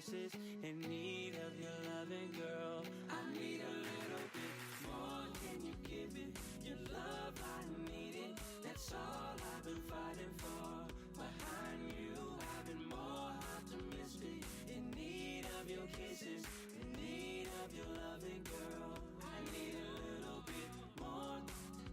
kisses, in need of your loving, girl. I need a little bit more. Can you give it your love? I need it. That's all I've been fighting for. Behind you, I've been more optimistic. In need of your kisses, in need of your loving, girl. I need a little bit more.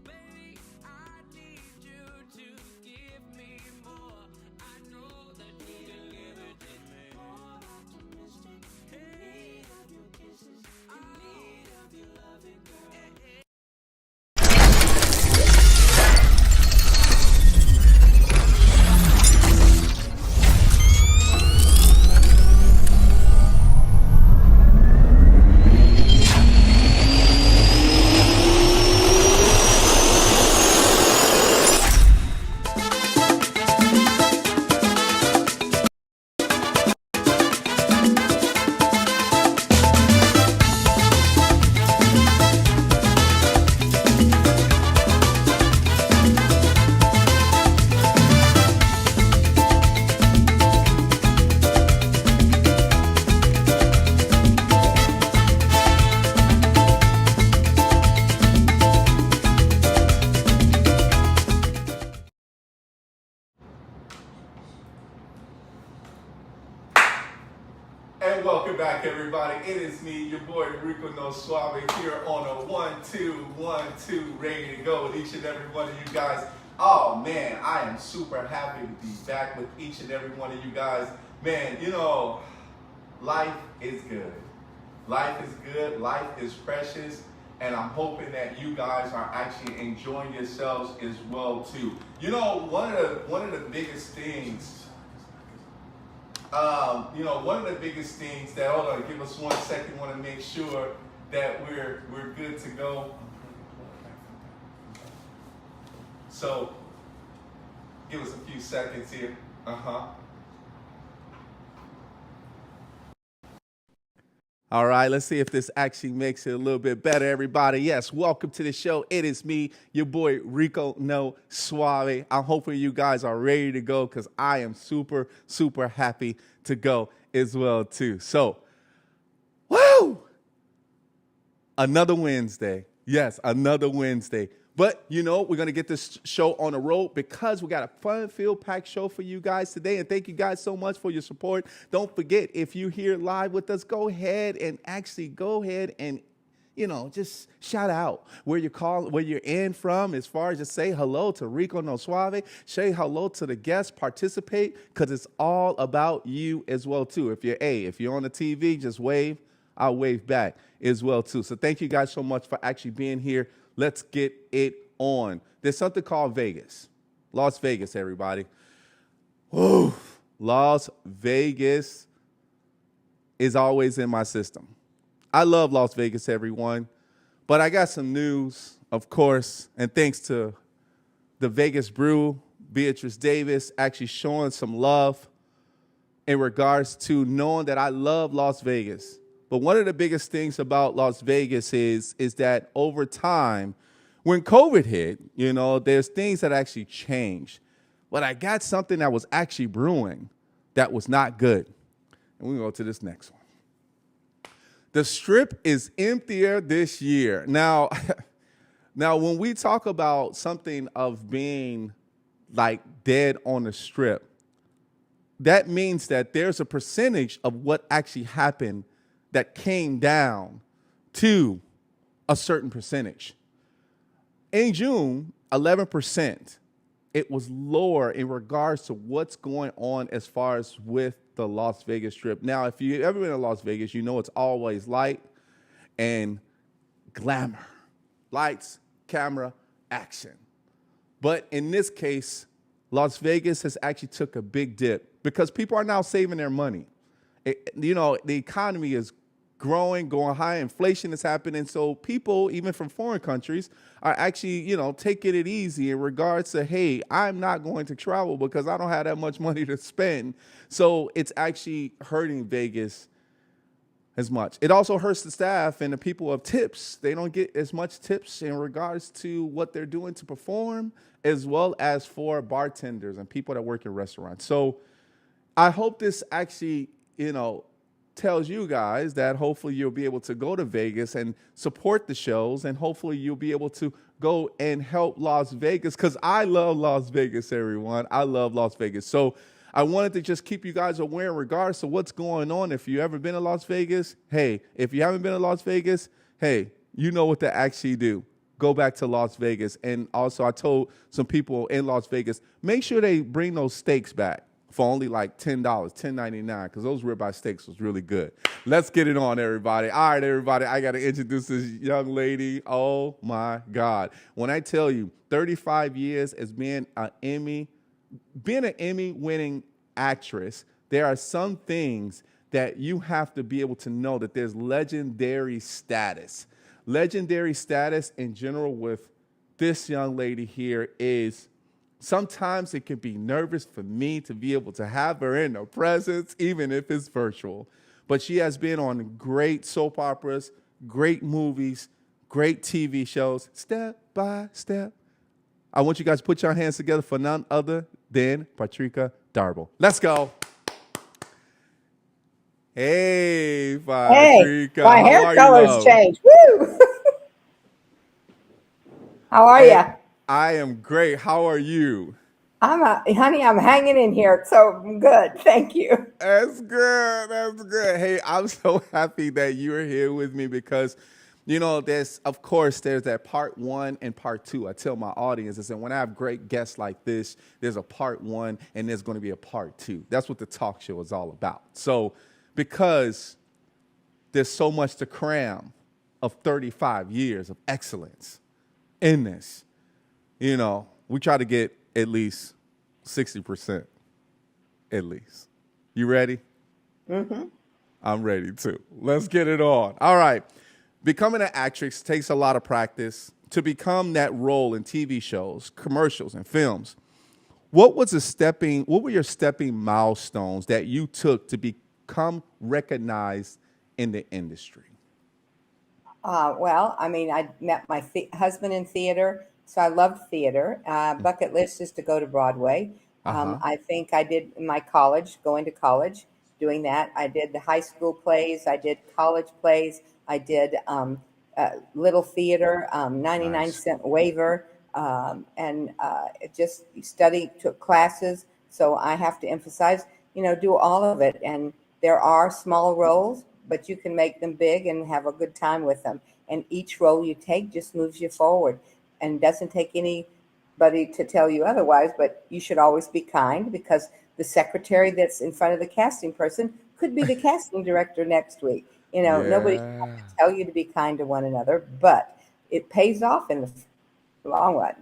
Baby, I need you to give me more. I know that you can give it to me. More optimistic. In need of your kisses, in need of your loving, girl. And welcome back, everybody. It is me, your boy Rico No Suave, here on a 1-2-1-2, ready to go with each and every one of you guys. Oh man, I am super happy to be back with each and every one of you guys. Man, you know, life is good. Life is good. Life is precious. And I'm hoping that you guys are actually enjoying yourselves as well too. You know, one of the biggest things. One of the biggest things that, hold on, give us 1 second, want to make sure that we're good to go. So, give us a few seconds here. All right, let's see if this actually makes it a little bit better, everybody. Yes, welcome to the show. It is me, your boy Rico No Suave. I'm hoping you guys are ready to go because I am super, super happy to go as well, too. So, woo! Another Wednesday. Yes, another Wednesday. But, you know, we're going to get this show on the road because we got a fun-filled packed show for you guys today. And thank you guys so much for your support. Don't forget, if you're here live with us, go ahead and you know, just shout out where you're in from, as far as just say hello to Rico No Suave, say hello to the guests, participate, because it's all about you as well, too. If you're on the TV, just wave. I'll wave back as well, too. So thank you guys so much for actually being here. Let's get it on. There's something called Vegas. Las Vegas, everybody. Woo! Las Vegas is always in my system. I love Las Vegas, everyone. But I got some news, of course, and thanks to the Vegas Brew, Beatrice Davis, actually showing some love in regards to knowing that I love Las Vegas. But one of the biggest things about Las Vegas is that over time, when COVID hit, you know, there's things that actually changed. But I got something that was actually brewing that was not good. And we go to this next one. The Strip is emptier this year. Now, when we talk about something of being like dead on the Strip, that means that there's a percentage of what actually happened that came down to a certain percentage. In June, 11%. It was lower in regards to what's going on as far as with the Las Vegas Strip. Now, if you've ever been to Las Vegas, you know it's always light and glamour. Lights, camera, action. But in this case, Las Vegas has actually took a big dip because people are now saving their money. The economy is growing, going high. Inflation is happening. So people, even from foreign countries, are actually, taking it easy in regards to, hey, I'm not going to travel because I don't have that much money to spend. So it's actually hurting Vegas as much. It also hurts the staff and the people of tips. They don't get as much tips in regards to what they're doing to perform, as well as for bartenders and people that work in restaurants. So I hope this actually, tells you guys that hopefully you'll be able to go to Vegas and support the shows, and hopefully you'll be able to go and help Las Vegas, because I love Las Vegas, everyone. I love Las Vegas. So I wanted to just keep you guys aware in regards to what's going on. If you ever been to Las Vegas, hey, if you haven't been to Las Vegas, hey, you know what to actually do. Go back to Las Vegas. And also I told some people in Las Vegas, make sure they bring those steaks back for only like $10, $10.99, because those ribeye steaks was really good. Let's get it on, everybody. All right, everybody, I got to introduce this young lady. Oh, my God. When I tell you 35 years as being an Emmy-winning actress, there are some things that you have to be able to know that there's legendary status. Legendary status in general with this young lady here is sometimes it can be nervous for me to be able to have her in the presence, even if it's virtual. But she has been on great soap operas, great movies, great TV shows, step by step. I want you guys to put your hands together for none other than Patrika Darbo. Let's go. Hey, Patrika. Hey, my How hair are you, color's love? changed. Woo! How are Hey, you? I am great. How are you? Honey, I'm hanging in here, so I'm good. Thank you. That's good. That's good. Hey, I'm so happy that you're here with me because, you know, of course, there's that part one and part two. I tell my audience, I said, when I have great guests like this, there's a part one and there's going to be a part two. That's what the talk show is all about. So, because there's so much to cram of 35 years of excellence in this, you know, we try to get at least 60%, at least. You ready? Mm-hmm. I'm ready too. Let's get it on. All right. Becoming an actress takes a lot of practice. To become that role in TV shows, commercials, and films, what were your stepping milestones that you took to become recognized in the industry? Well, I mean, I met my husband in theater, so I loved theater. Bucket list is to go to Broadway. Uh-huh. I think I did in my college, going to college, doing that. I did the high school plays. I did college plays. I did little theater, 99 Nice. cent waiver, and just study, took classes. So I have to emphasize, do all of it. And there are small roles, but you can make them big and have a good time with them. And each role you take just moves you forward and doesn't take anybody to tell you otherwise, but you should always be kind, because the secretary that's in front of the casting person could be the casting director next week. Nobody should have Yeah. to tell you to be kind to one another, but it pays off in the long run.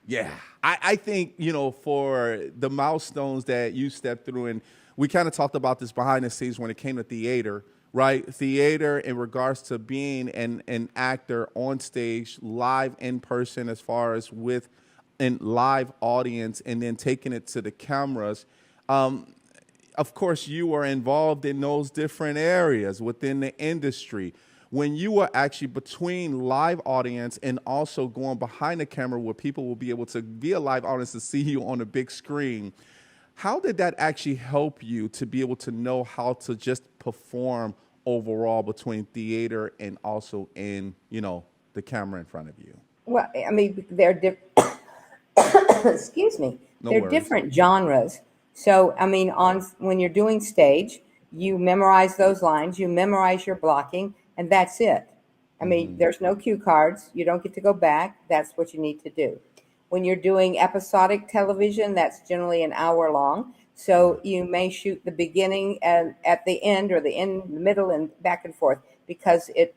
Yeah, I think, for the milestones that you stepped through, and we kind of talked about this behind the scenes when it came to theater, right? Theater in regards to being an actor on stage, live in person, as far as with a live audience, and then taking it to the cameras. Of course, you were involved in those different areas within the industry. When you were actually between live audience and also going behind the camera where people will be able to be a live audience to see you on a big screen, how did that actually help you to be able to know how to just perform overall between theater and also in, the camera in front of you? Well, I mean, they're excuse me, No they're worries. different genres. So, I mean, on when you're doing stage, you memorize those lines, you memorize your blocking, and that's it. I mean, there's no cue cards. You don't get to go back. That's what you need to do. When you're doing episodic television, that's generally an hour long. So you may shoot the beginning and at the end, or the end, the middle, and back and forth, because it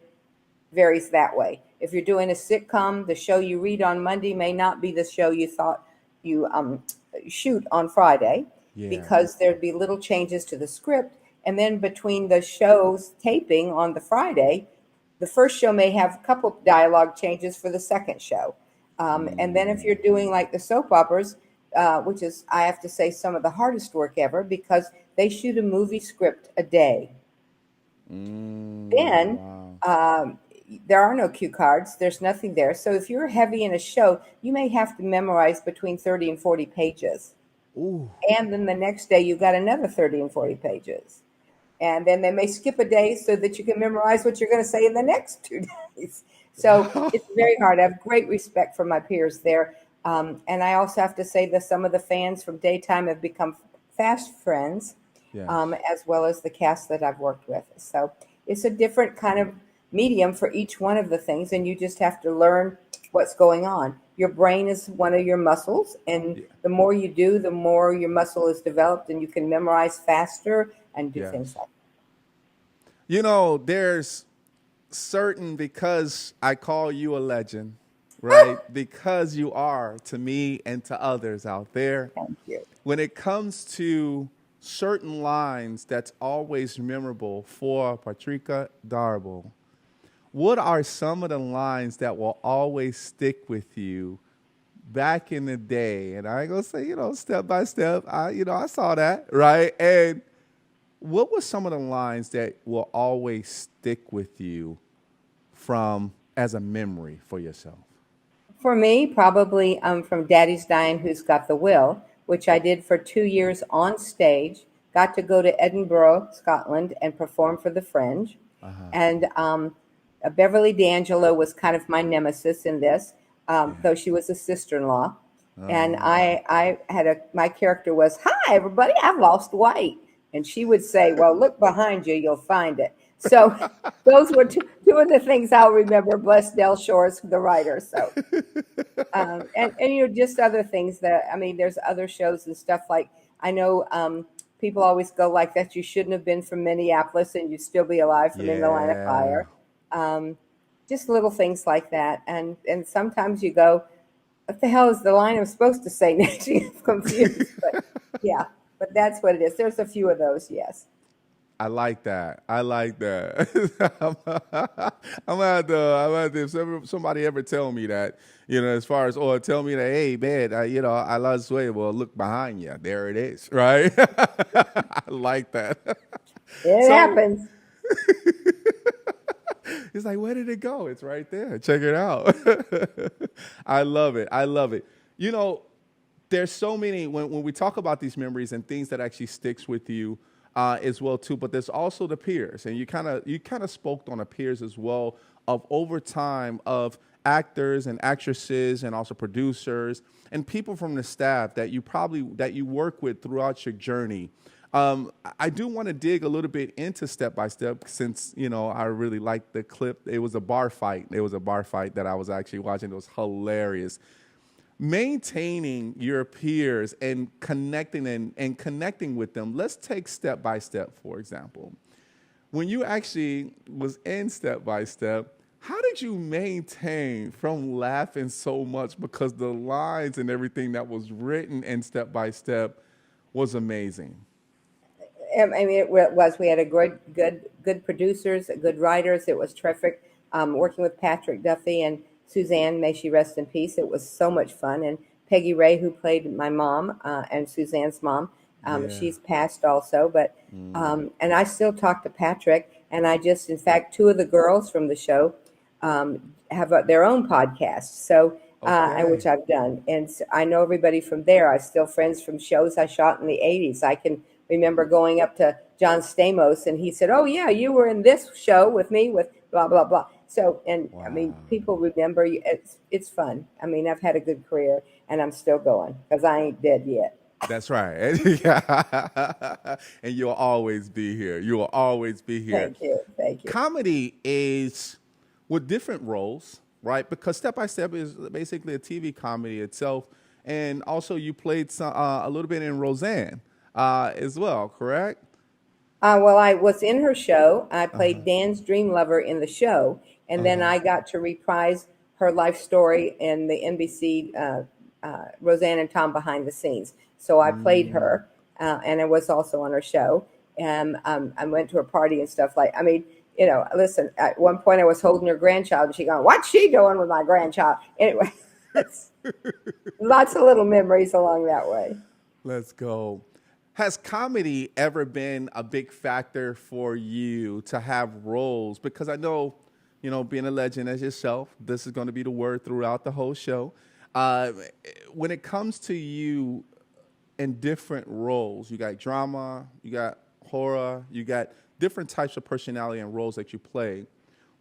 varies that way. If you're doing a sitcom, the show you read on Monday may not be the show you thought you shoot on Friday, Yeah. because there'd be little changes to the script. And then between the show's taping on the Friday, the first show may have a couple dialogue changes for the second show. And then if you're doing like the soap operas, which is, I have to say, some of the hardest work ever, because they shoot a movie script a day. Then Wow. there are no cue cards. There's nothing there. So if you're heavy in a show, you may have to memorize between 30 and 40 pages. Ooh. And then the next day, you got another 30 and 40 pages. And then they may skip a day so that you can memorize what you're going to say in the next 2 days. So it's very hard. I have great respect for my peers there. And I also have to say that some of the fans from daytime have become fast friends, Yes. as well as the cast that I've worked with. So it's a different kind of medium for each one of the things, and you just have to learn what's going on. Your brain is one of your muscles, and Yeah. the more you do, the more your muscle is developed, and you can memorize faster and do things Yes. like There's certain, because I call you a legend, right? Because you are to me and to others out there. thank you. When it comes to certain lines that's always memorable for Patrika Darbo, what are some of the lines that will always stick with you back in the day? And I ain't gonna say, step by step. I saw that, right? And what were some of the lines that will always stick with you from as a memory for yourself? For me, probably from Daddy's Dying, Who's Got the Will, which I did for 2 years on stage. Got to go to Edinburgh, Scotland, and perform for the Fringe. And Beverly D'Angelo was kind of my nemesis in this, though she was a sister-in-law. And I had my character was, "Hi, everybody, I've lost weight." And she would say, "Well, look behind you, you'll find it." So those were two of the things I'll remember. Bless Del Shores, the writer. So, and just other things there's other shows and stuff like, I know people always go like that. You shouldn't have been from Minneapolis and you'd still be alive from In the Line of Yeah. Fire. Just little things like that. And sometimes you go, what the hell is the line I'm supposed to say next? You're confused. But yeah, but that's what it is. There's a few of those, yes. I like that. I like that. I'm gonna have to, if somebody ever tell me that, as far as, or tell me that, hey, man, I lost weight. Well, look behind you. There it is, right? I like that. It So happens. it's like, where did it go? It's right there. Check it out. I love it. I love it. There's so many, when we talk about these memories and things that actually sticks with you, as well too, but there's also the peers, and you kind of spoke on the peers as well, of over time of actors and actresses and also producers and people from the staff that you work with throughout your journey. I do want to dig a little bit into Step by Step, since I really liked the clip. It was a bar fight. That I was actually watching. It was hilarious. Maintaining your peers and connecting with them. Let's take Step by Step, for example. When you actually was in Step by Step, how did you maintain from laughing so much, because the lines and everything that was written in Step by Step was amazing? We had a good producers, good writers. It was terrific. Working with Patrick Duffy and Suzanne, may she rest in peace. It was so much fun. And Peggy Ray, who played my mom and Suzanne's mom, Yeah. she's passed also. But and I still talk to Patrick. And in fact, two of the girls from the show have their own podcast. So which Okay. I've done, and I know everybody from there. I'm still friends from shows I shot in the '80s. I can remember going up to John Stamos, and he said, "Oh yeah, you were in this show with me with blah blah blah." So, and Wow. people remember you. It's fun. I've had a good career, and I'm still going because I ain't dead yet. That's right. Yeah. And you'll always be here. You will always be here. Thank you. Comedy is with different roles, right? Because Step by Step is basically a TV comedy itself. And also you played a little bit in Roseanne as well, correct? Well, I was in her show. I played Dan's dream lover in the show, and then I got to reprise her life story in the NBC Roseanne and Tom behind the scenes. So I played her, and I was also on her show. And I went to her party and stuff listen, at one point I was holding her grandchild, and she going, "What's she doing with my grandchild?" Anyway, it's lots of little memories along that way. Let's go. Has comedy ever been a big factor for you to have roles? Because I know, being a legend as yourself, this is going to be the word throughout the whole show. When it comes to you in different roles, you got drama, you got horror, you got different types of personality and roles that you play.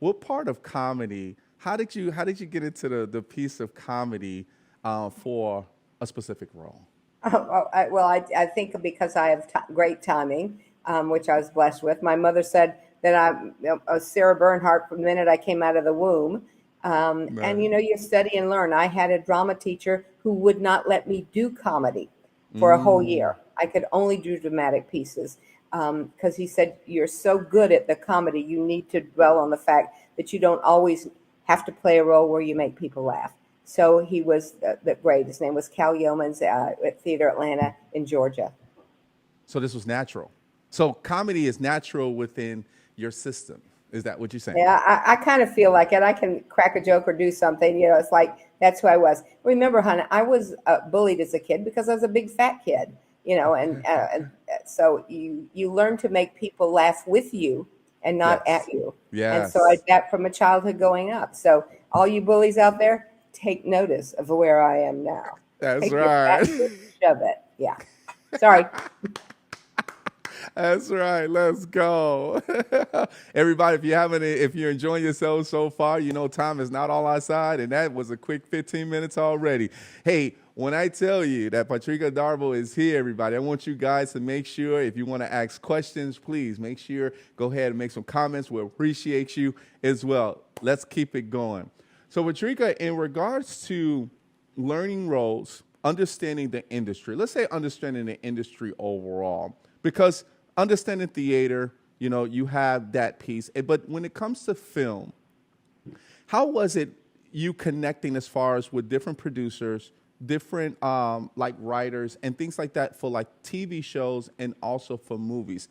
What part of comedy? How did you get into the piece of comedy for a specific role? I think because I have great timing, which I was blessed with. My mother said that I was Sarah Bernhardt from the minute I came out of the womb. And Nice. you study and learn. I had a drama teacher who would not let me do comedy for a whole Mm, year. I could only do dramatic pieces because he said, "You're so good at the comedy, you need to dwell on the fact that you don't always have to play a role where you make people laugh." So he was the great. His name was Cal Yeomans at Theater Atlanta in Georgia. so this was natural. So comedy is natural within your system. Is that what you're saying? Yeah, I kind of feel like it. I can crack a joke or do something. It's like that's who I was. Remember, hon, I was bullied as a kid because I was a big fat kid. So you learn to make people laugh with you and not at Yes. you. And so I Yes. did that from a childhood going up. So all you bullies out there, take notice of where I am now. That's Take your right. fat foot and shove it. Yeah. Sorry. That's right. Let's go. Everybody, if you're enjoying yourself so far, time is not on our side, and that was a quick 15 minutes already. Hey, when I tell you that Patrika Darbo is here, everybody, I want you guys to make sure if you want to ask questions, please make sure go ahead and make some comments. We'll appreciate you as well. Let's keep it going. So, Patrika, in regards to learning roles, understanding the industry, let's say understanding the industry overall, because understanding theater, you have that piece. But when it comes to film, how was it you connecting as far as with different producers, different like writers and things like that for like TV shows and also for movies?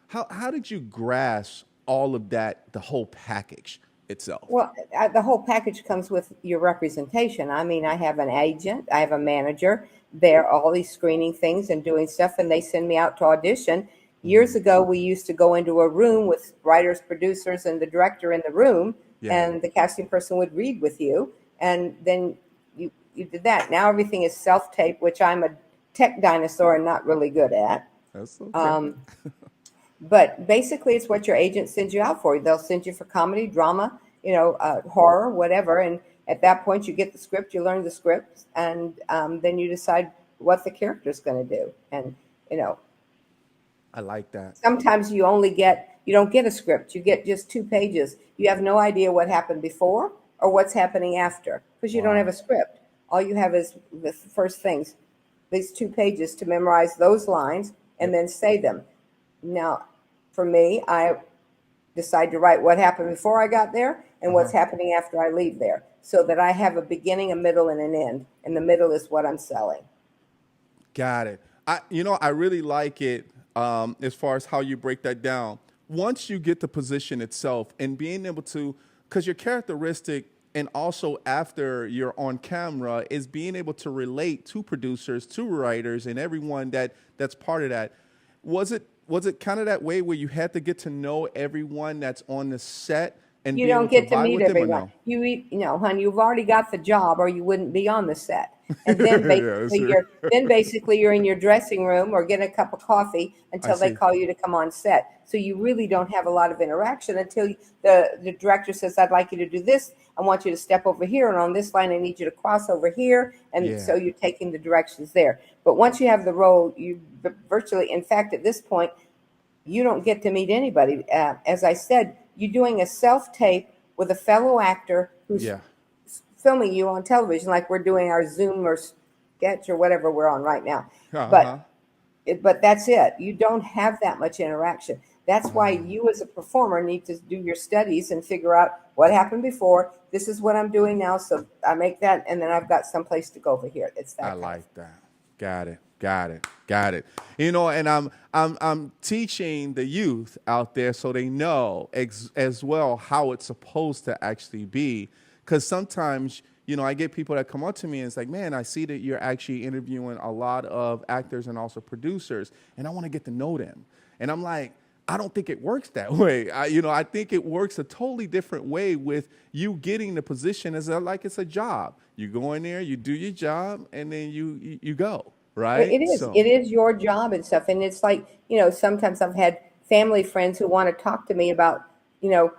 How did you grasp all of that, the whole package itself? Well, the whole package comes with your representation. I mean, I have an agent, I have a manager. They're all these screening things and doing stuff, and they send me out to audition. Years ago, we used to go into a room with writers, producers, and the director in the room, Yeah, and the casting person would read with you, and then you did that. Now everything is self-tape, which I'm a tech dinosaur and not really good at. that's okay. Um, but basically, it's what your agent sends you out for. They'll send you for comedy, drama, horror, whatever. And at that point, you get the script, you learn the script, and then you decide what the character's going to do. And you know, I like that. sometimes you don't get a script. You get just 2 pages. You have no idea what happened before or what's happening after because you don't have Wow. a script. All you have is the first things, these 2 pages to memorize those lines and Yep. then say them. Now, for me, I decide to write what happened before I got there and Uh-huh. what's happening after I leave there so that I have a beginning, a middle, and an end. And the middle is what I'm selling. Got it. I really like it as far as how you break that down. Once you get the position itself and being able to, because your characteristic and also after you're on camera is being able to relate to producers, to writers, and everyone that's part of that. Was it kind of that way where you had to get to know everyone that's on the set and You be able don't to get to vibe meet with them or everyone. no? Hon, you've already got the job, or you wouldn't be on the set. And then Yeah, that's basically true. you're in your dressing room or getting a cup of coffee I until they see. call you to come on set. So you really don't have a lot of interaction until the director says, "I'd like you to do this. I want you to step over here, and on this line, I need you to cross over here." And Yeah. so you're taking the directions there. But once you have the role, you virtually, in fact, at this point, you don't get to meet anybody. As I said, you're doing a self tape with a fellow actor who's Yeah. filming you on television, like we're doing our Zoom or sketch or whatever we're on right now. Uh-huh. But that's it. You don't have that much interaction. That's why you, as a performer, need to do your studies and figure out what happened before. This is what I'm doing now, so I make that, and then I've got someplace to go over here. It's I that kind of. like that. Got it. Got it. Got it. And I'm teaching the youth out there so they know as well how it's supposed to actually be. Because sometimes, I get people that come up to me and it's like, man, I see that you're actually interviewing a lot of actors and also producers, and I want to get to know them. And I'm like, I don't think it works that way. I think it works a totally different way with you getting the position like it's a job. You go in there, you do your job, and then you go, right? It is. So, It is your job and stuff. And it's like, sometimes I've had family friends who want to talk to me about,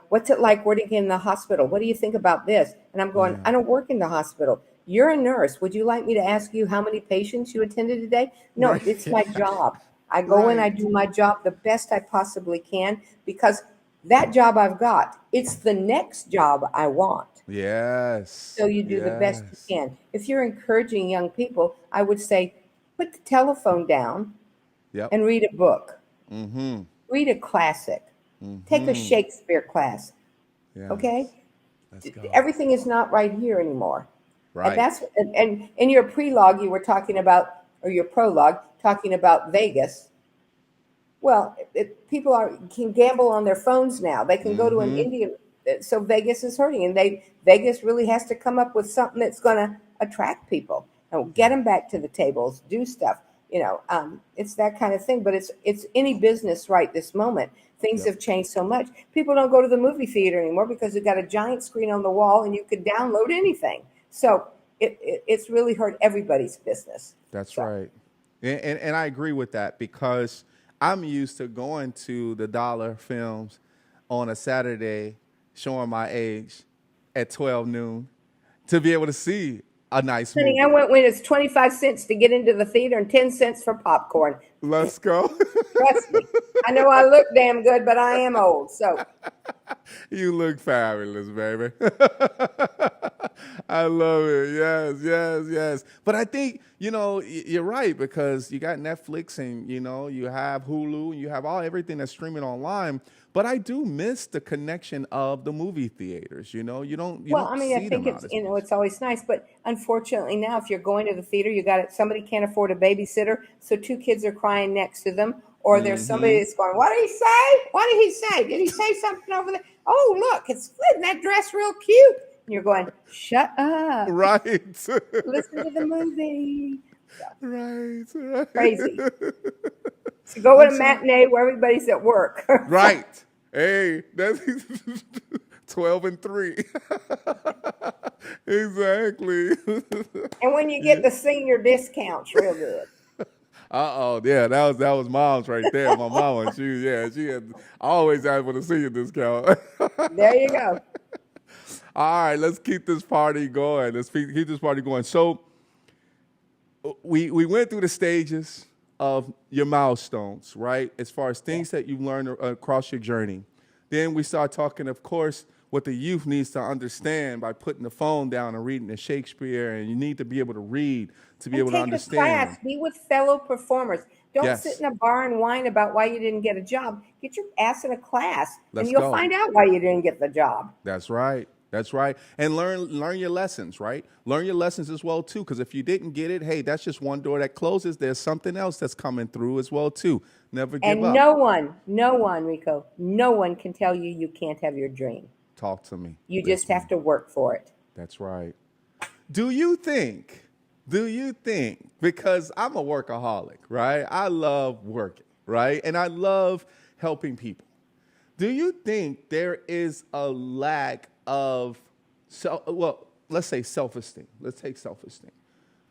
what's it like working in the hospital? What do you think about this? And I'm going, Yeah. I don't work in the hospital. You're a nurse. Would you like me to ask you how many patients you attended today? No, Right. it's my job. I go in, I Right. do my job the best I possibly can because that job I've got, it's the next job I want. So Yes. you do the best you Yes. can. If you're encouraging young people, I would say put the telephone down Yep. and read a book. Mm-hmm. Read a classic. Take a Mm-hmm. Shakespeare class. Okay? Yes. Let's go. Everything is not right here anymore. And Right. that's and in your prologue you were talking about, or your prologue talking about Vegas. Well, people can gamble on their phones now. They can go to an Mm-hmm. Indian. So Vegas is hurting, and Vegas really has to come up with something that's going to attract people and get Yeah. them back to the tables, do stuff. It's that kind of thing. But it's any business right this moment. Things Yep. have changed so much. People don't go to the movie theater anymore because they've got a giant screen on the wall, and you could download anything. So it's really hurt everybody's business. That's So. right. And I agree with that because I'm used to going to the dollar films on a Saturday, showing my age at 12 noon to be able to see a nice Honey, I movie. went when it's 25 cents to get into the theater and 10 cents for popcorn. Let's go. Trust me. I know I look damn good, but I am old. So, You look fabulous, baby. I love it. Yes, yes, yes. But I think, you're right because you got Netflix and, you have Hulu and you have everything that's streaming online. But I do miss the connection of the movie theaters. You well, I don't mean, I see think them out as much. it's always nice, but unfortunately now, if you're going to the theater, you got it. Somebody can't afford a babysitter, so two kids are crying next to them, or there's somebody Mm-hmm. that's going, "What did he say? What did he say? Did he say something over there? Oh, look, isn't that dress real cute?" And you're going, "Shut up, Right. listen to the movie." So, Right. Right. crazy. So go I'm to a so matinee where everybody's at work. right. Hey, that's 12 and 3. Exactly. And when you Yeah. get the senior discounts, real good. Uh-oh, yeah, that was mom's right there. My mama, she had always asked for the senior discount. There you go. All right, let's keep this party going. Let's keep this party going. So we went through the stages of your milestones, right? As far as Yeah. things that you've learned across your journey. Then we start talking, of course, what the youth needs to understand by putting the phone down and reading the Shakespeare, and you need to be able to read to be And able to take a class. understand. Be with fellow performers. Don't sit Yes, in a bar and whine about why you didn't get a job. Get your ass in a class, and let's you'll go. find out why you didn't get the job. That's right. That's right. And learn your lessons, right? Learn your lessons as well too. Because if you didn't get it, hey, that's just one door that closes. There's something else that's coming through as well too. Never give And up. no one, Rico, no one can tell you you can't have your dream. Talk to me. You just That's have to work for it. That's right. Do you think, because I'm a workaholic, right? I love working, right? And I love helping people. Do you think there is a lack of, let's say self-esteem. Let's take self-esteem.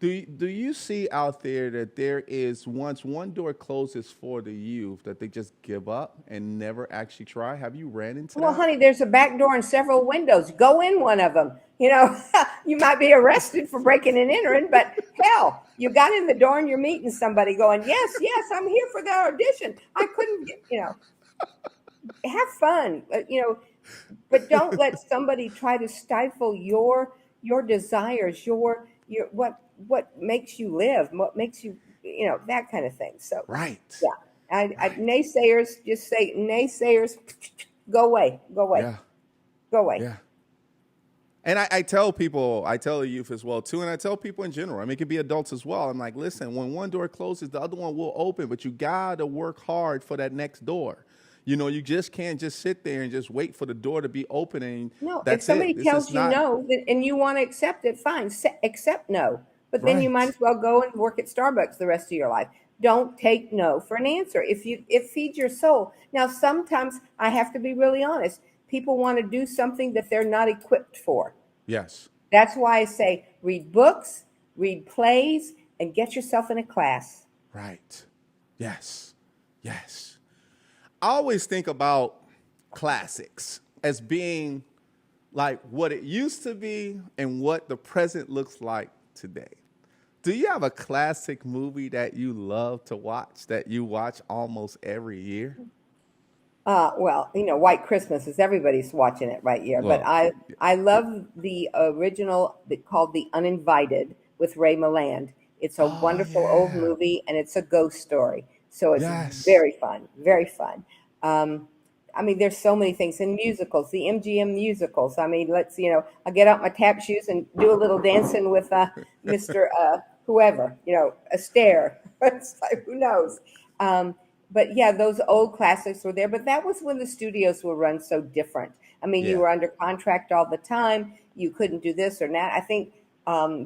Do you see out there that there is once one door closes for the youth that they just give up and never actually try? Have you ran into Well, that? honey, there's a back door and several windows. Go in one of them. You might be arrested for breaking and entering, but hell, you got in the door and you're meeting somebody going, yes, yes, I'm here for the audition. I couldn't get. Have fun, but don't let somebody try to stifle your desires, your what makes you live, what makes you, that kind of thing. So, Right. yeah, Right. naysayers just say naysayers, go away, go away, Yeah. go away. Yeah. And I tell people, I tell the youth as well too, and I tell people in general. I mean, it could be adults as well. I'm like, listen, when one door closes, the other one will open, but you gotta work hard for that next door. You just can't just sit there and just wait for the door to be open and No, if that's somebody it. This is tells you not no and you want to accept it, fine, accept no. But then you might right. as well go and work at Starbucks the rest of your life. Don't take no for an answer. It feeds your soul. Now, sometimes I have to be really honest. People want to do something that they're not equipped for. Yes. That's why I say read books, read plays, and get yourself in a class. Right. Yes. Yes. I always think about classics as being like what it used to be and what the present looks like today. Do you have a classic movie that you love to watch that you watch almost every year? Well, White Christmas is everybody's watching it right here, but Well, I love the original called The Uninvited with Ray Milland. It's a oh wonderful old yeah, movie, and it's a ghost story, so it's yes, very fun, very fun. Um, I mean, there's so many things in musicals, the MGM musicals. I mean, I get out my tap shoes and do a little dancing with Mr. Whoever, Astaire. It's like, who knows? Um, but yeah, those old classics were there. But that was when the studios were run so different. I mean, you yeah, were under contract all the time. You couldn't do this or that. I think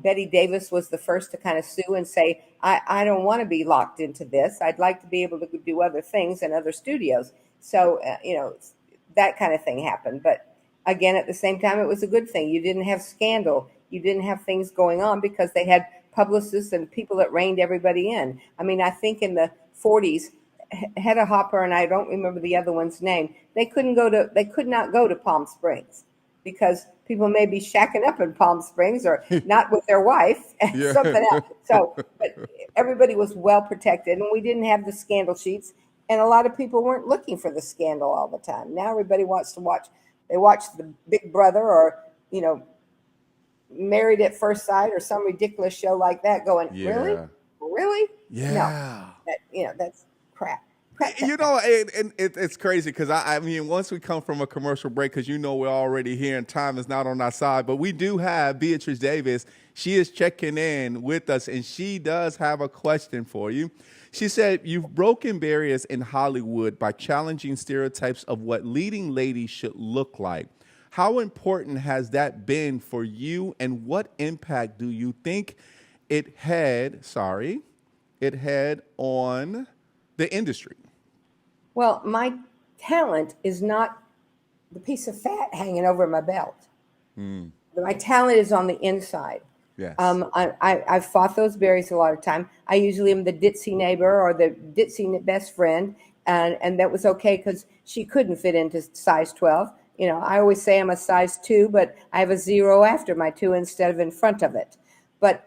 Betty Davis was the first to kind of sue and say, I don't want to be locked into this. I'd like to be able to do other things in other studios. So, that kind of thing happened. But again, at the same time, it was a good thing. You didn't have scandal. You didn't have things going on because they had publicists and people that reined everybody in. I mean, I think in the 40s, Hedda Hopper and I don't remember the other one's name. They could not go to Palm Springs because people may be shacking up in Palm Springs or not with their wife and yeah. something else. So, but everybody was well protected, and we didn't have the scandal sheets. And a lot of people weren't looking for the scandal all the time. Now everybody wants to watch. They watch the Big Brother or Married at First Sight or some ridiculous show like that. Going, really, Yeah. really? No, Yeah. that's crap. Crap, crap, You crap. know, it's crazy because I mean, once we come from a commercial break, because we're already here and time is not on our side, but we do have Beatrice Davis. She is checking in with us, and she does have a question for you. She said, "You've broken barriers in Hollywood by challenging stereotypes of what leading ladies should look like. How important has that been for you, and what impact do you think it had? It had on the industry?" Well, my talent is not the piece of fat hanging over my belt. My talent is on the inside. Yes. I've fought those barriers a lot of time. I usually am the ditzy neighbor or the ditzy best friend, and that was okay because she couldn't fit into size 12. I always say I'm a size 2, but I have a 0 after my 2 instead of in front of it. But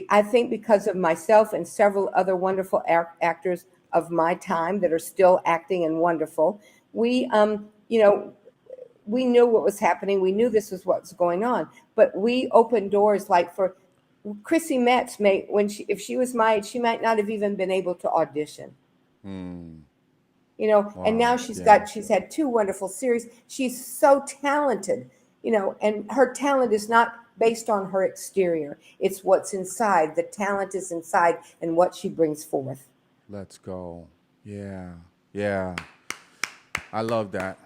I think because of myself and several other wonderful actors of my time that are still acting and wonderful, we we knew what was happening. We knew this was what was going on, but we opened doors like for Chrissy Metz. If she was my age, she might not have even been able to audition. And now Wow. Yeah. she's had 2 wonderful series. She's so talented, and her talent is not based on her exterior. It's what's inside. The talent is inside and what she brings forth. Let's go. Yeah. Yeah. I love that.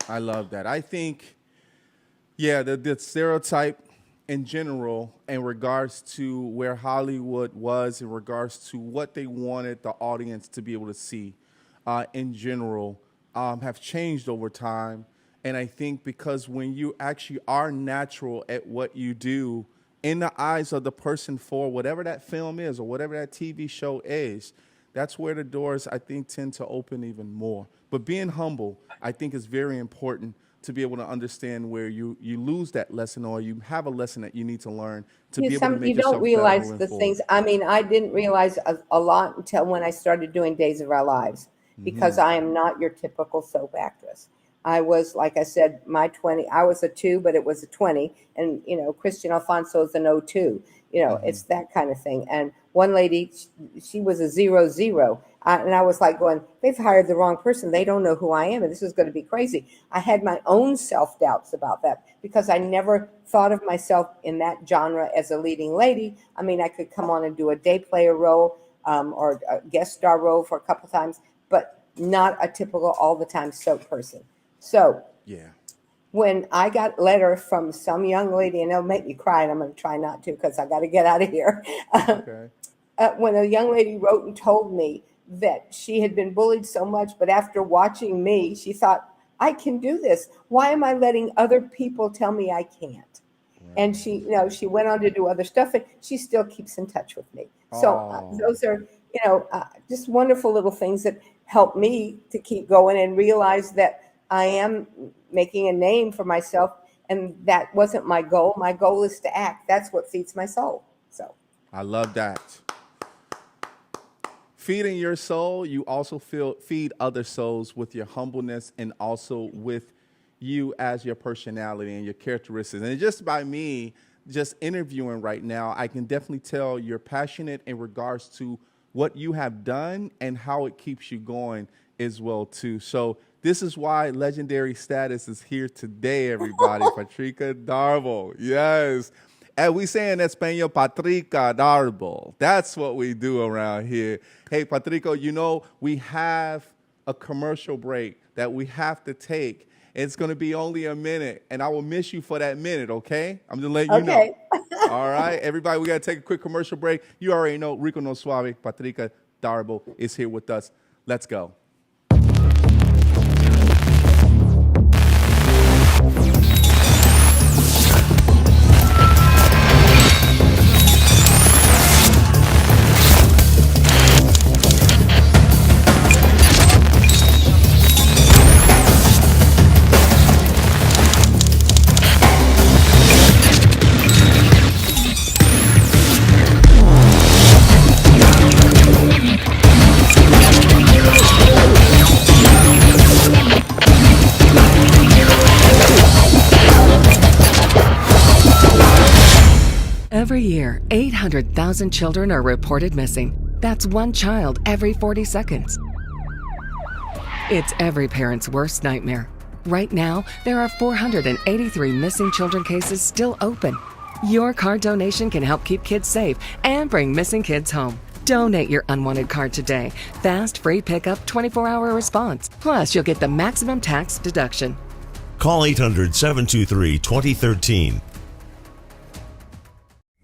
I love that. I think, yeah, the stereotype in general, in regards to where Hollywood was, in regards to what they wanted the audience to be able to see, in general, have changed over time. And I think because when you actually are natural at what you do, in the eyes of the person for whatever that film is or whatever that TV show is, that's where the doors, I think, tend to open even more. But being humble, I think, is very important to be able to understand where you lose that lesson or you have a lesson that you need to learn to be able to You make don't yourself better realize moving the forward. things. I mean, I didn't realize a lot until when I started doing Days of Our Lives, because I am not your typical soap actress. I was, like I said, I was a 2, but it was a 20. And, Christian Alfonso is an 02. It's that kind of thing. And one lady, she was a 00. And I was like going, they've hired the wrong person. They don't know who I am. And this is going to be crazy. I had my own self-doubts about that because I never thought of myself in that genre as a leading lady. I mean, I could come on and do a day player role or a guest star role for a couple times, but not a typical all the time soap person. So Yeah. when I got a letter from some young lady, and it'll make me cry, and I'm going to try not to because I got to get out of here. Okay. When a young lady wrote and told me that she had been bullied so much, but after watching me, she thought, I can do this. Why am I letting other people tell me I can't? And she went on to do other stuff, and she still keeps in touch with me. So Oh, those are, just wonderful little things that helped me to keep going and realize that I am making a name for myself. And that wasn't my goal. My goal is to act. That's what feeds my soul. So I love that. Feeding your soul, you also feed other souls with your humbleness and also with you as your personality and your characteristics. And just by me just interviewing right now, I can definitely tell you're passionate in regards to what you have done and how it keeps you going as well too. So this is why legendary status is here today, everybody. Patrika Darbo, yes. And we say in Espanol, Patrika Darbo. That's what we do around here. Hey, Patrico, you know, we have a commercial break that we have to take. It's going to be only a minute, and I will miss you for that minute, okay? I'm just letting you know. okay. All right, everybody, we got to take a quick commercial break. You already know Rico No Suave, Patrika Darbo is here with us. Let's go. Every year, 800,000 children are reported missing. That's one child every 40 seconds. It's every parent's worst nightmare. Right now, there are 483 missing children cases still open. Your card donation can help keep kids safe and bring missing kids home. Donate your unwanted card today. Fast, free pickup, 24-hour response. Plus, you'll get the maximum tax deduction. Call 800-723-2013.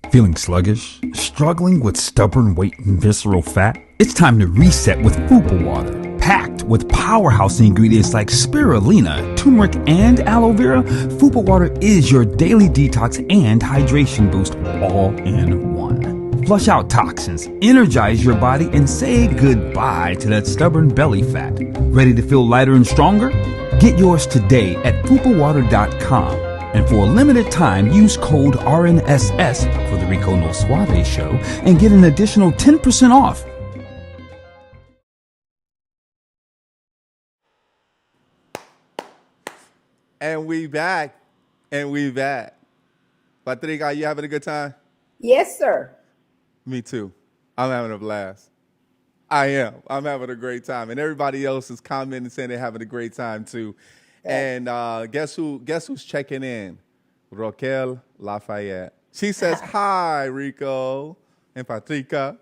Feeling sluggish? Struggling with stubborn weight and visceral fat? It's time to reset with Fupa Water. Packed with powerhouse ingredients like spirulina, turmeric, and aloe vera, Fupa Water is your daily detox and hydration boost all in one. Flush out toxins, energize your body, and say goodbye to that stubborn belly fat. Ready to feel lighter and stronger? Get yours today at fupawater.com. And for a limited time, use code RNSS for the Rico No Suave show and get an additional 10% off. And we back. Patrika, you having a good time? Yes, sir. Me too. I'm having a blast. I am. I'm having a great time. And everybody else is commenting saying they're having a great time too. And guess who's checking in? Raquel Lafayette. She says, hi, Rico and Patrika.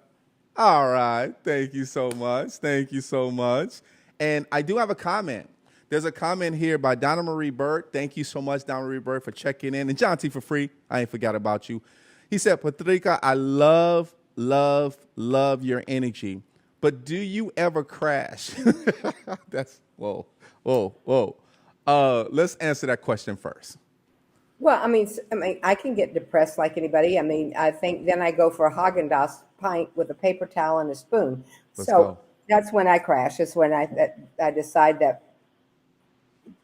All right. Thank you so much. And I do have a comment. There's a comment here by Donna Marie Bird. Thank you so much, Donna Marie Bird, for checking in. And John T for free. I ain't forgot about you. He said, Patrika, I love your energy. But do you ever crash? That's, whoa. Let's answer that question first. Well, I mean, I can get depressed like anybody. I mean, I think then I go for a Haagen-Dazs pint with a paper towel and a spoon. Let's go. That's when I crash. It's when I decide that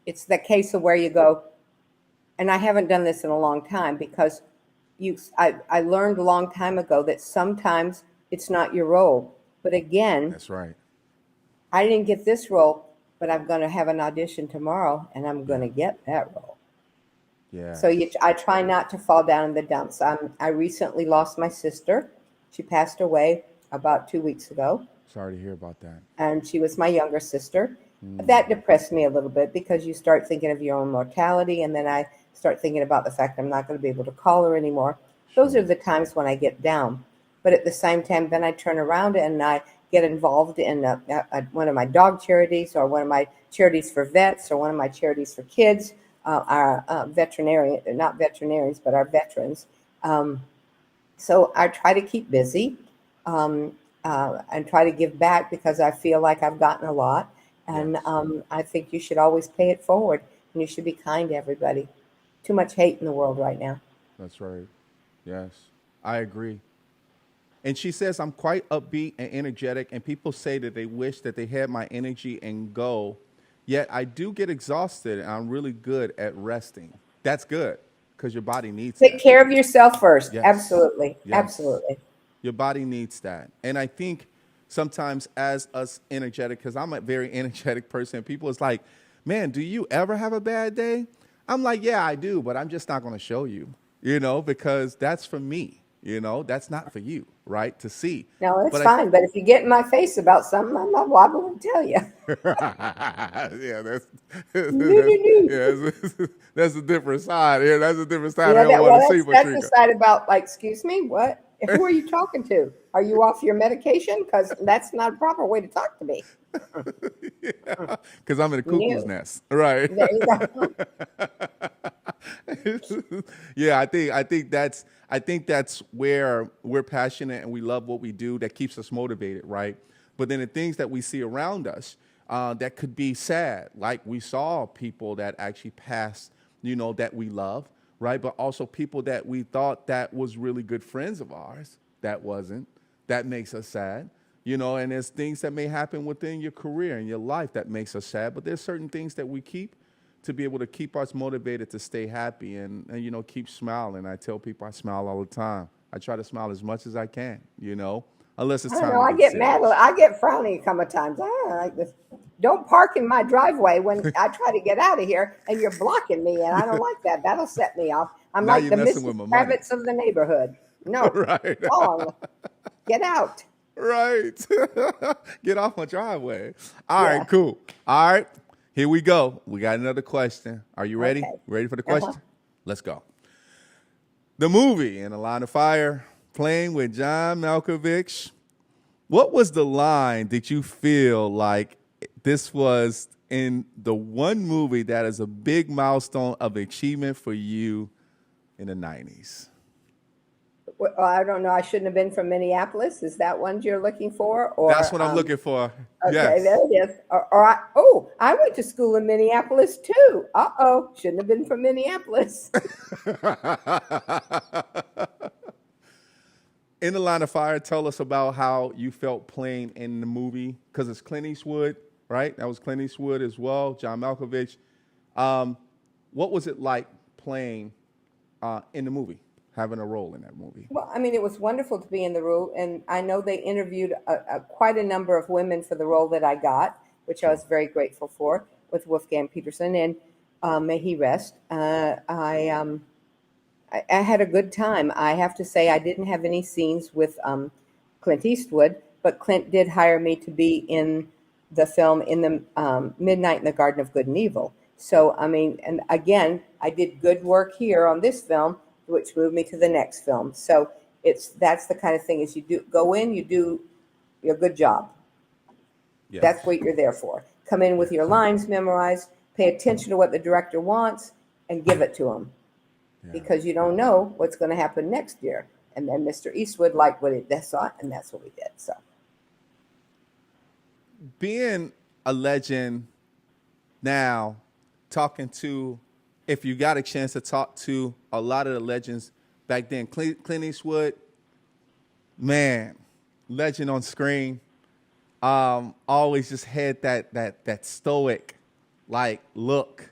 it's the case of where you go. And I haven't done this in a long time because I learned a long time ago that sometimes it's not your role. But again, that's right. I didn't get this role, but I'm going to have an audition tomorrow, and I'm going to get that role. Yeah. So I try not to fall down in the dumps. I recently lost my sister. She passed away about 2 weeks ago. Sorry to hear about that. And she was my younger sister. That depressed me a little bit because you start thinking of your own mortality, and then I start thinking about the fact I'm not going to be able to call her anymore. Those are the times when I get down. But at the same time, then I turn around and I get involved in one of my dog charities or one of my charities for vets or one of my charities for kids, our veterinarian, not veterinarians, but our veterans. So I try to keep busy and try to give back because I feel like I've gotten a lot. And I think you should always pay it forward and you should be kind to everybody. Too much hate in the world right now. That's right. Yes, I agree. And she says, I'm quite upbeat and energetic, and people say that they wish that they had my energy and go. Yet I do get exhausted, and I'm really good at resting. That's good because your body needs Take that. care of yourself first. Yes. Absolutely. Yes. Absolutely. Your body needs that. And I think sometimes as us energetic, because I'm a very energetic person, people is like, man, do you ever have a bad day? I'm like, yeah, I do, but I'm just not going to show you, because that's for me. That's not for you, right? To see. No, it's But fine. But if you get in my face about something, I'm not wobbling to tell you. yeah, that's No, no, no. that's a different side. Yeah, that's a different You side I know don't that? want to Well, see, that's the Patrika. side about like, excuse me, what? Who are you talking to? Are you off your medication? Because that's not a proper way to talk to me. Yeah, because I'm in a cuckoo's No. nest, right? There you go. Yeah, I think that's where we're passionate and we love what we do. That keeps us motivated, right? But then the things that we see around us that could be sad, like we saw people that actually passed, that we love, right? But also people that we thought that was really good friends of ours that wasn't. That makes us sad. And there's things that may happen within your career and your life that makes us sad, but there's certain things that we keep to be able to keep us motivated to stay happy and keep smiling. I tell people I smile all the time. I try to smile as much as I can, unless it's I don't time know. to I get get mad. serious. I get frowny a couple of times. I don't like this. Don't park in my driveway when I try to get out of here and you're blocking me. And I don't like that. That'll set me off. I'm Now like you're the messing Mrs. with my money. Kravitz of the neighborhood. No, Right. wrong. Get out. Right. Get off my driveway. All Yeah. right, cool. All right, here we go. We got another question. Are you ready? Okay. Ready for the Uh-huh. question? Let's go. The movie In a Line of Fire, playing with John Malkovich. What was the line that you feel like this was in the one movie that is a big milestone of achievement for you in the 90s? Well, I don't know. I shouldn't have been from Minneapolis. Is that one you're looking for? That's Or what I'm looking for. okay, Yes. there it is. I went to school in Minneapolis too. Shouldn't have been from Minneapolis. In the Line of Fire, tell us about how you felt playing in the movie, because it's Clint Eastwood, right? That was Clint Eastwood as well, John Malkovich. What was it like playing in the movie, having a role in that movie? Well, I mean, it was wonderful to be in the role, and I know they interviewed quite a number of women for the role that I got, which I was very grateful for, with Wolfgang Peterson, and may he rest. I had a good time. I have to say, I didn't have any scenes with Clint Eastwood, but Clint did hire me to be in the film in the Midnight in the Garden of Good and Evil. So, I mean, and again, I did good work here on this film, which moved me to the next film. So that's the kind of thing is you go in, you do your good job. Yes. That's what you're there for. Come in with your lines memorized, pay attention to what the director wants, and give it to him. Yeah. Because you don't know what's going to happen next year. And then Mr. Eastwood liked what he saw, and that's what we did. So, being a legend now, if you got a chance to talk to a lot of the legends back then, Clint Eastwood, man, legend on screen, always just had that stoic look,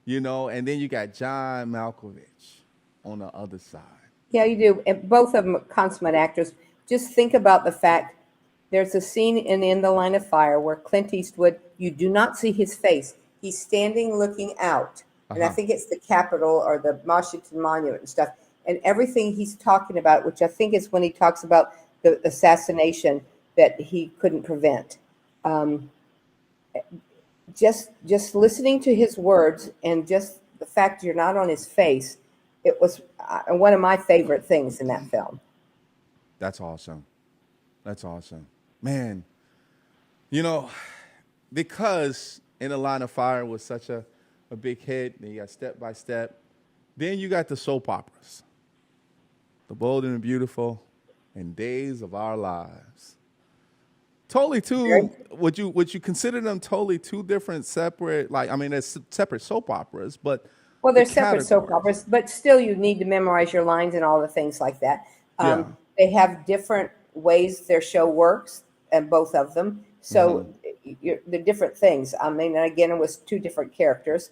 and then you got John Malkovich on the other side. yeah, you do. And both of them are consummate actors. Just think about the fact there's a scene in The Line of Fire where Clint Eastwood, you do not see his face. He's standing looking out. And I think it's the Capitol or the Washington Monument and stuff. And everything he's talking about, which I think is when he talks about the assassination that he couldn't prevent. Just listening to his words and just the fact you're not on his face, it was one of my favorite things in that film. That's awesome. That's awesome. Man, because In a Line of Fire was such a big hit, then you got Step by Step, then you got the soap operas, The Bold and the Beautiful, and Days of Our Lives. Totally two. Would you consider them totally two different separate? There's separate soap operas, but Well, the they're separate soap categories. operas, but still you need to memorize your lines and all the things like that. Yeah. They have different ways their show works, and both of them. So the different things. I mean, and again, it was two different characters.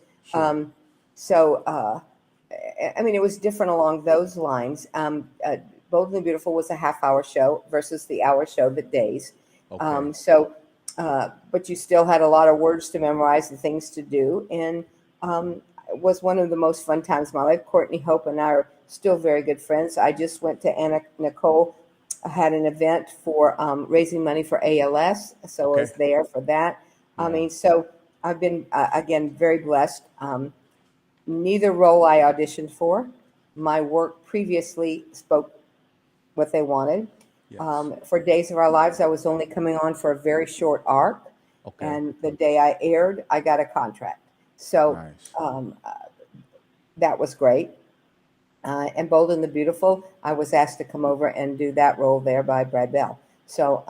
So I mean, it was different along those lines. Bold and the Beautiful was a half-hour show versus the hour show, the days. But you still had a lot of words to memorize and things to do, and it was one of the most fun times of my life. Courtney Hope and I are still very good friends. I just went to Anna Nicole. I had an event for raising money for ALS, so I was there for that. I mean, so I've been, again, very blessed. Neither role I auditioned for. My work previously spoke what they wanted. For Days of Our Lives, I was only coming on for a very short arc. And the day I aired, I got a contract. So that was great. And Bold and the Beautiful, I was asked to come over and do that role there by Brad Bell. So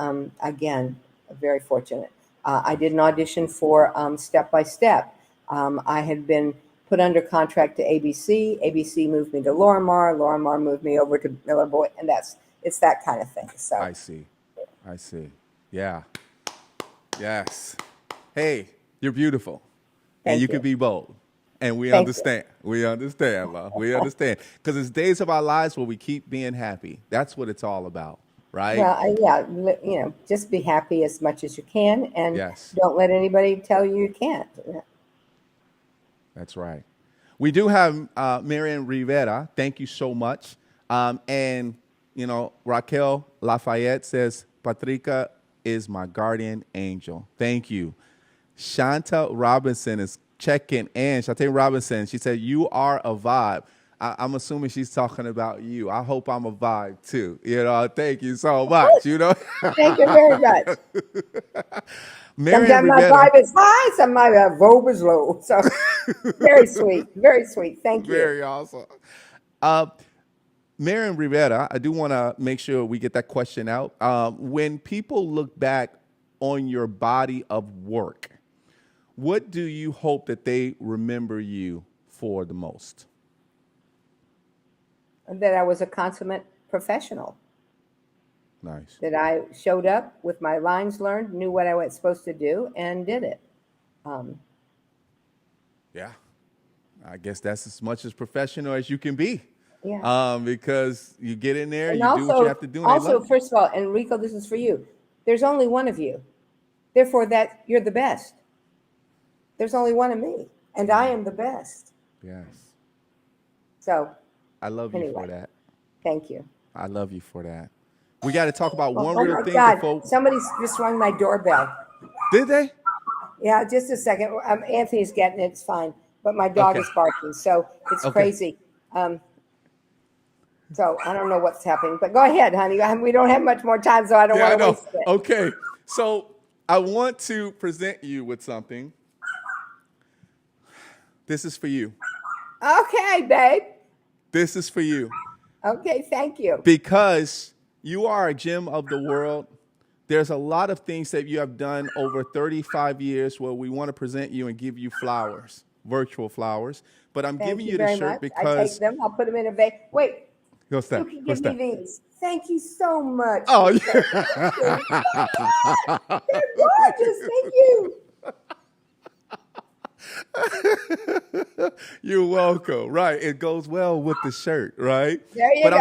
again, very fortunate. I did an audition for Step by Step. I had been put under contract to ABC. ABC moved me to Lorimar. Lorimar moved me over to Miller Boyd, and it's that kind of thing. So I see. Yeah. Yes. Hey, you're beautiful, and you can be bold. And we understand. We understand, love. We understand. Because it's Days of Our Lives where we keep being happy. That's what it's all about, right? Well, just be happy as much as you can, and don't let anybody tell you you can't. That's right. We do have Marian Rivera. Thank you so much. And, Raquel Lafayette says, Patrika is my guardian angel. Thank you. Shanta Robinson is checking in. Shante Robinson, she said, you are a vibe. I'm assuming she's talking about you. I hope I'm a vibe too. Thank you so much. Thank you very much. Sometimes my vibe is high, sometimes my vibe is low. So very sweet, very sweet. Thank you. Very awesome. Marian Rivera, I do want to make sure we get that question out. When people look back on your body of work, what do you hope that they remember you for the most? That I was a consummate professional. Nice. That I showed up with my lines learned, knew what I was supposed to do, and did it. Yeah. I guess that's as much as professional as you can be. Yeah. Because you get in there, and you do what you have to do. Also, first of all, Enrico, this is for you. There's only one of you. Therefore, that you're the best. There's only one of me, and I am the best. Yes. So I love you for that. Thank you. I love you for that. We got to talk about one real thing before. Somebody's just rung my doorbell. Did they? Yeah, just a second. Anthony's getting it. It's fine. But my dog is barking, so it's crazy. So I don't know what's happening. But go ahead, honey. We don't have much more time, so I don't want to waste it. Okay. So I want to present you with something. This is for you. Okay, babe. This is for you. Okay, thank you. Because you are a gem of the world. There's a lot of things that you have done over 35 years where we want to present you and give you flowers, virtual flowers. But I'm giving you the shirt because I take them. I'll put them in a vase. Wait. What's that? You can give me these. Thank you so much. Oh, yeah. They're gorgeous. Thank you. You're welcome. Right. It goes well with the shirt, right? There you go.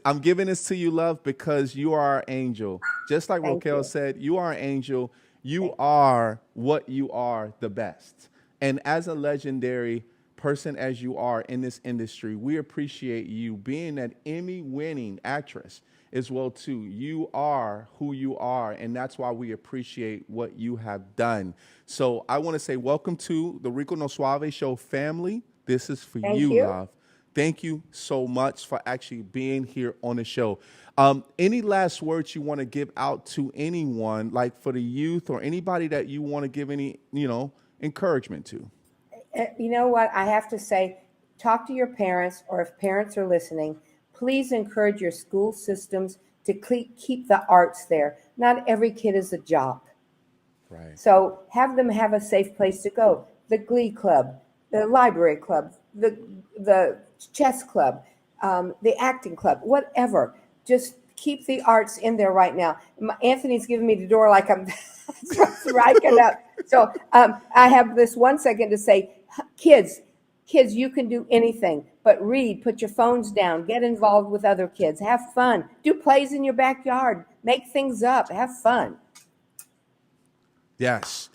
I'm giving this to you, love, because you are an angel. Just like Raquel said, you are an angel. You are what you are, the best. And as a legendary person as you are in this industry, we appreciate you being an Emmy-winning actress as well too. You are who you are, and that's why we appreciate what you have done. So I want to say welcome to the Rico No Suave Show family. This is for you, love. Thank you so much for actually being here on the show. Any last words you want to give out to anyone, like for the youth or anybody that you want to give any, encouragement to? You know what? I have to say, talk to your parents, or if parents are listening, please encourage your school systems to keep the arts there. Not every kid is a jock. Right. So have them have a safe place to go. The Glee Club, the Library Club, the chess club, the acting club, whatever. Just keep the arts in there right now. Anthony's giving me the door like I'm striking up. So I have this 1 second to say, kids, you can do anything, but read, put your phones down, get involved with other kids, have fun, do plays in your backyard, make things up, have fun. Yes.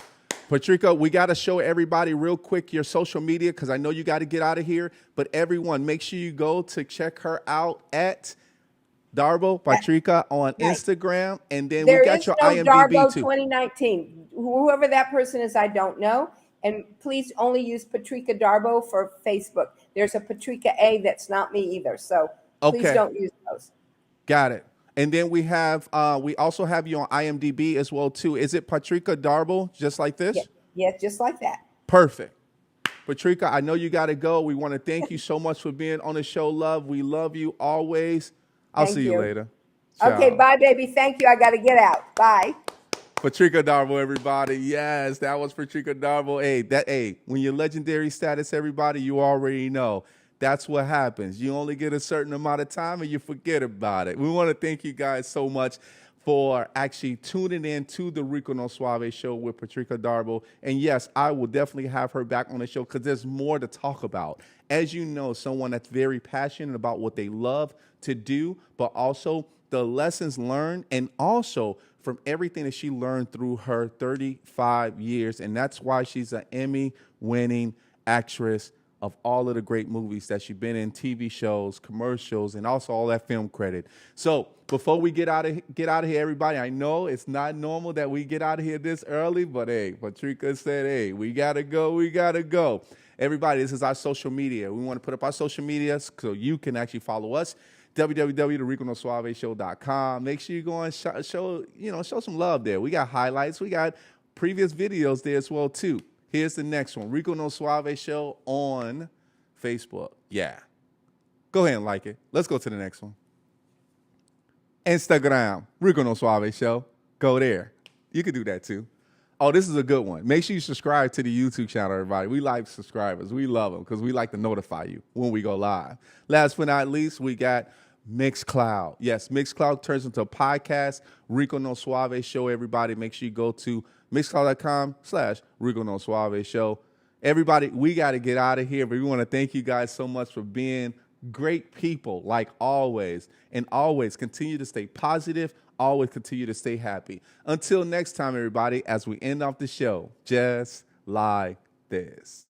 Patrika, we got to show everybody real quick your social media because I know you got to get out of here. But everyone, make sure you go to check her out at Darbo Patrika on Instagram. And then we got your IMDb Darbo too. 2019. Whoever that person is, I don't know. And please only use Patrika Darbo for Facebook. There's a Patrika A that's not me either. So please don't use those. Got it. And then we also have you on IMDb as well too. Is it Patrika Darbo, just like this? Yeah, just like that. Perfect. Patrika, I know you got to go. We want to thank you so much for being on the show, love. We love you always. I'll see you later. Ciao. Okay, bye, baby. Thank you. I got to get out. Bye. Patrika Darbo, everybody. Yes, that was Patrika Darbo. Hey, when you're legendary status, everybody, you already know. That's what happens. You only get a certain amount of time and you forget about it. We want to thank you guys so much for actually tuning in to the Rico No Suave show with Patrika Darbo. And yes, I will definitely have her back on the show because there's more to talk about. As you know, someone that's very passionate about what they love to do, but also the lessons learned and also from everything that she learned through her 35 years. And that's why she's an Emmy-winning actress of all of the great movies that she's been in, TV shows, commercials, and also all that film credit. So before we get out of here, everybody, I know it's not normal that we get out of here this early, but hey, Patrika said, hey, we gotta go. Everybody, this is our social media. We want to put up our social media so you can actually follow us. www.riconosuaveshow.com. Make sure you go and show some love there. We got highlights. We got previous videos there as well too. Here's the next one. Rico No Suave Show on Facebook. Yeah. Go ahead and like it. Let's go to the next one. Instagram. Rico No Suave Show. Go there. You can do that too. Oh, this is a good one. Make sure you subscribe to the YouTube channel, everybody. We like subscribers. We love them because we like to notify you when we go live. Last but not least, we got Mixcloud. Yes, Mixcloud turns into a podcast. Rico No Suave Show, everybody. Make sure you go to Mixcloud.com/Rico No Suave Show. Everybody, we got to get out of here, but we want to thank you guys so much for being great people, like always. And always continue to stay positive. Always continue to stay happy. Until next time, everybody, as we end off the show, just like this.